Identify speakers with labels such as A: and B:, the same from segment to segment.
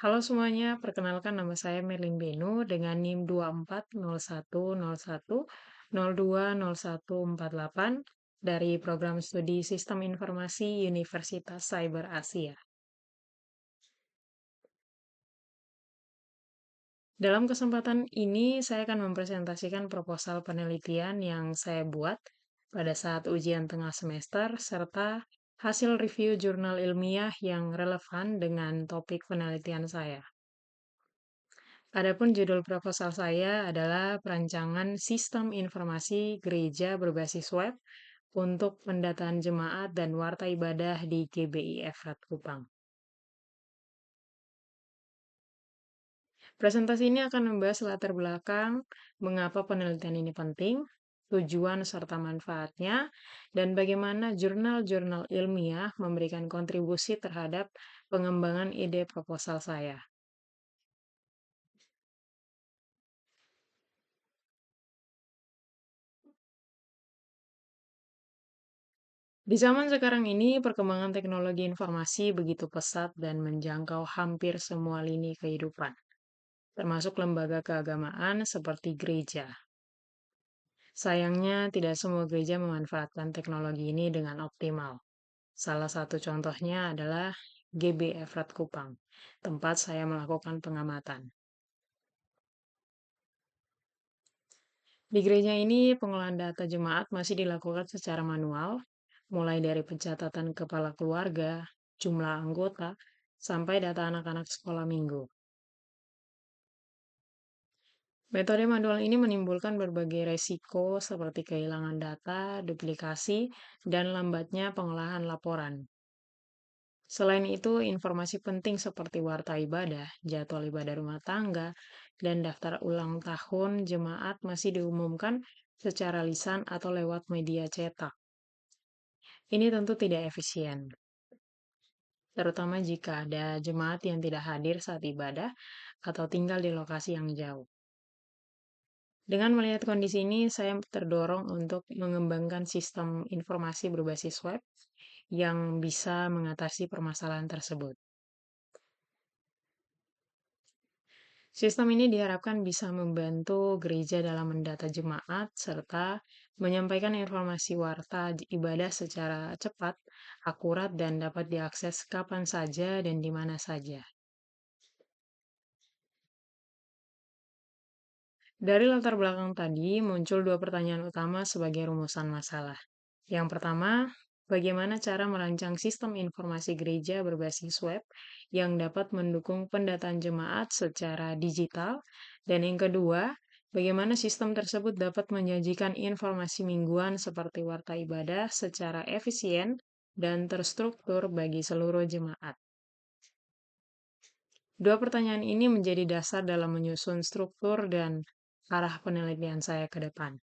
A: Halo semuanya, perkenalkan nama saya Merlin Benu dengan NIM 240101020148 dari Program Studi Sistem Informasi Universitas Cyber Asia. Dalam kesempatan ini, saya akan mempresentasikan proposal penelitian yang saya buat pada saat ujian tengah semester, serta hasil review jurnal ilmiah yang relevan dengan topik penelitian saya. Adapun judul proposal saya adalah perancangan sistem informasi gereja berbasis web untuk pendataan jemaat dan warta ibadah di GBI Efrat Kupang. Presentasi ini akan membahas latar belakang mengapa penelitian ini penting, tujuan serta manfaatnya, dan bagaimana jurnal-jurnal ilmiah memberikan kontribusi terhadap pengembangan ide proposal saya. Di zaman sekarang ini, perkembangan teknologi informasi begitu pesat dan menjangkau hampir semua lini kehidupan, termasuk lembaga keagamaan seperti gereja. Sayangnya, tidak semua gereja memanfaatkan teknologi ini dengan optimal. Salah satu contohnya adalah GB Efrat Kupang, tempat saya melakukan pengamatan. Di gereja ini, pengolahan data jemaat masih dilakukan secara manual, mulai dari pencatatan kepala keluarga, jumlah anggota, sampai data anak-anak sekolah minggu. Metode manual ini menimbulkan berbagai resiko seperti kehilangan data, duplikasi, dan lambatnya pengolahan laporan. Selain itu, informasi penting seperti warta ibadah, jadwal ibadah rumah tangga, dan daftar ulang tahun jemaat masih diumumkan secara lisan atau lewat media cetak. Ini tentu tidak efisien, terutama jika ada jemaat yang tidak hadir saat ibadah atau tinggal di lokasi yang jauh. Dengan melihat kondisi ini, saya terdorong untuk mengembangkan sistem informasi berbasis web yang bisa mengatasi permasalahan tersebut. Sistem ini diharapkan bisa membantu gereja dalam mendata jemaat serta menyampaikan informasi warta ibadah secara cepat, akurat, dan dapat diakses kapan saja dan di mana saja. Dari latar belakang tadi, muncul dua pertanyaan utama sebagai rumusan masalah. Yang pertama, bagaimana cara merancang sistem informasi gereja berbasis web yang dapat mendukung pendataan jemaat secara digital? Dan yang kedua, bagaimana sistem tersebut dapat menyajikan informasi mingguan seperti warta ibadah secara efisien dan terstruktur bagi seluruh jemaat? Dua pertanyaan ini menjadi dasar dalam menyusun struktur dan arah penelitian saya ke depan.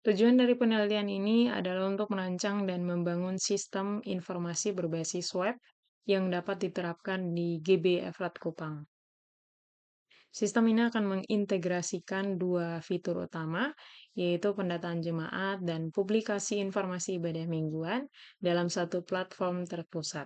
A: Tujuan dari penelitian ini adalah untuk merancang dan membangun sistem informasi berbasis web yang dapat diterapkan di GB Efrat Kupang. Sistem ini akan mengintegrasikan dua fitur utama, yaitu pendataan jemaat dan publikasi informasi ibadah mingguan dalam satu platform terpusat.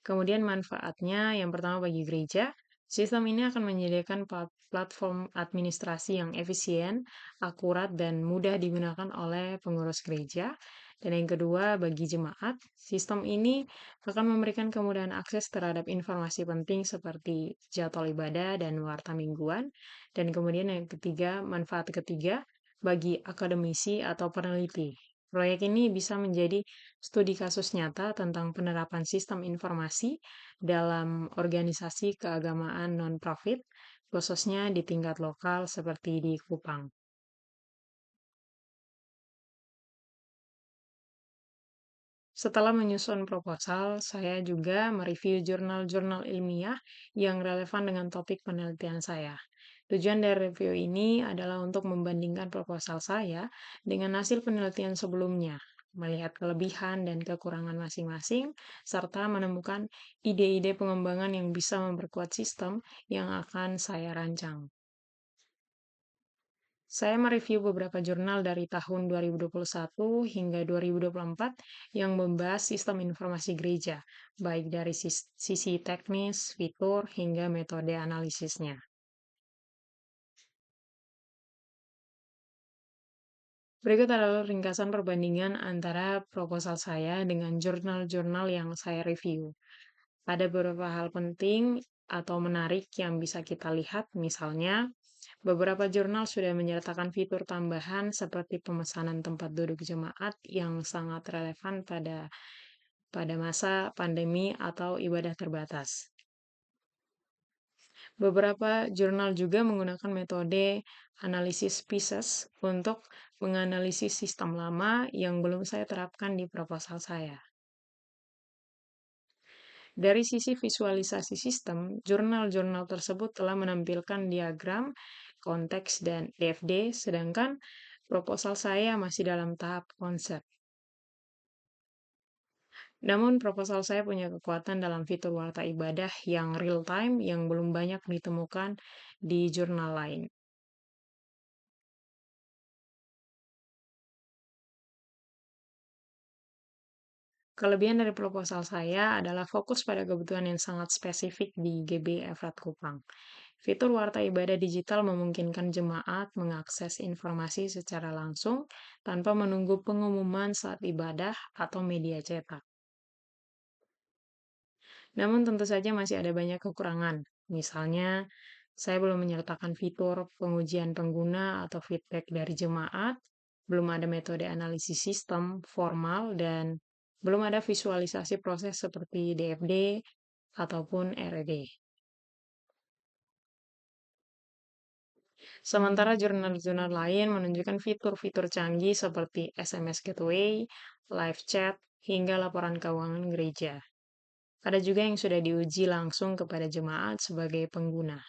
A: Kemudian manfaatnya yang pertama bagi gereja, sistem ini akan menyediakan platform administrasi yang efisien, akurat, dan mudah digunakan oleh pengurus gereja. Dan yang kedua, bagi jemaat, sistem ini akan memberikan kemudahan akses terhadap informasi penting seperti jadwal ibadah dan warta mingguan. Dan kemudian yang ketiga, manfaat ketiga, bagi akademisi atau peneliti. Proyek ini bisa menjadi studi kasus nyata tentang penerapan sistem informasi dalam organisasi keagamaan non-profit, khususnya di tingkat lokal seperti di Kupang. Setelah menyusun proposal, saya juga mereview jurnal-jurnal ilmiah yang relevan dengan topik penelitian saya. Tujuan dari review ini adalah untuk membandingkan proposal saya dengan hasil penelitian sebelumnya, melihat kelebihan dan kekurangan masing-masing, serta menemukan ide-ide pengembangan yang bisa memperkuat sistem yang akan saya rancang. Saya mereview beberapa jurnal dari tahun 2021 hingga 2024 yang membahas sistem informasi gereja, baik dari sisi teknis, fitur, hingga metode analisisnya. Berikut adalah ringkasan perbandingan antara proposal saya dengan jurnal-jurnal yang saya review. Ada beberapa hal penting atau menarik yang bisa kita lihat, misalnya beberapa jurnal sudah menyertakan fitur tambahan seperti pemesanan tempat duduk jemaat yang sangat relevan pada masa pandemi atau ibadah terbatas. Beberapa jurnal juga menggunakan metode analisis pieces untuk menganalisis sistem lama yang belum saya terapkan di proposal saya. Dari sisi visualisasi sistem, jurnal-jurnal tersebut telah menampilkan diagram, konteks, dan DFD, sedangkan proposal saya masih dalam tahap konsep. Namun, proposal saya punya kekuatan dalam fitur warta ibadah yang real-time yang belum banyak ditemukan di jurnal lain. Kelebihan dari proposal saya adalah fokus pada kebutuhan yang sangat spesifik di GB Efrat Kupang. Fitur warta ibadah digital memungkinkan jemaat mengakses informasi secara langsung tanpa menunggu pengumuman saat ibadah atau media cetak. Namun tentu saja masih ada banyak kekurangan. Misalnya, saya belum menyertakan fitur pengujian pengguna atau feedback dari jemaat, belum ada metode analisis sistem formal, dan belum ada visualisasi proses seperti DFD ataupun RED. Sementara jurnal-jurnal lain menunjukkan fitur-fitur canggih seperti SMS Gateway, live chat, hingga laporan keuangan gereja. Ada juga yang sudah diuji langsung kepada jemaat sebagai pengguna.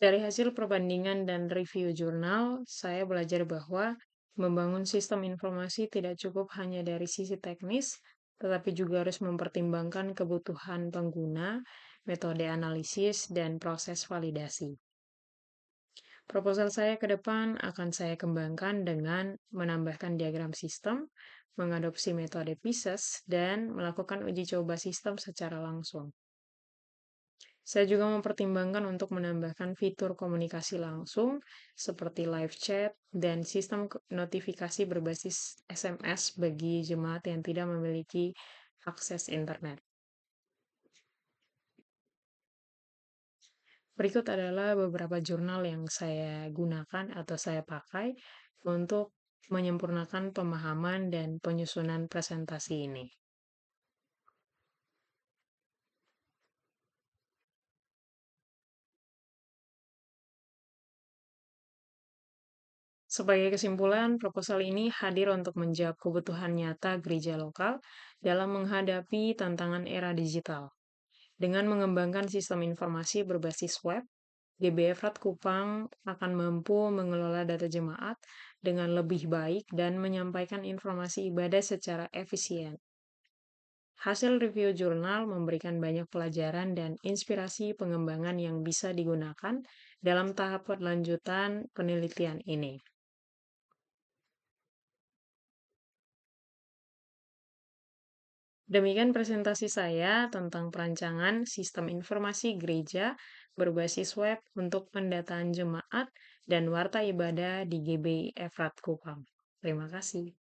A: Dari hasil perbandingan dan review jurnal, saya belajar bahwa membangun sistem informasi tidak cukup hanya dari sisi teknis, tetapi juga harus mempertimbangkan kebutuhan pengguna, metode analisis, dan proses validasi. Proposal saya ke depan akan saya kembangkan dengan menambahkan diagram sistem, mengadopsi metode pieces, dan melakukan uji coba sistem secara langsung. Saya juga mempertimbangkan untuk menambahkan fitur komunikasi langsung seperti live chat dan sistem notifikasi berbasis SMS bagi jemaat yang tidak memiliki akses internet. Berikut adalah beberapa jurnal yang saya gunakan atau saya pakai untuk menyempurnakan pemahaman dan penyusunan presentasi ini. Sebagai kesimpulan, proposal ini hadir untuk menjawab kebutuhan nyata gereja lokal dalam menghadapi tantangan era digital. Dengan mengembangkan sistem informasi berbasis web, GBF Rat Kupang akan mampu mengelola data jemaat dengan lebih baik dan menyampaikan informasi ibadah secara efisien. Hasil review jurnal memberikan banyak pelajaran dan inspirasi pengembangan yang bisa digunakan dalam tahap lanjutan penelitian ini. Demikian presentasi saya tentang perancangan sistem informasi gereja berbasis web untuk pendataan jemaat dan warta ibadah di GBI Efrat Kupang. Terima kasih.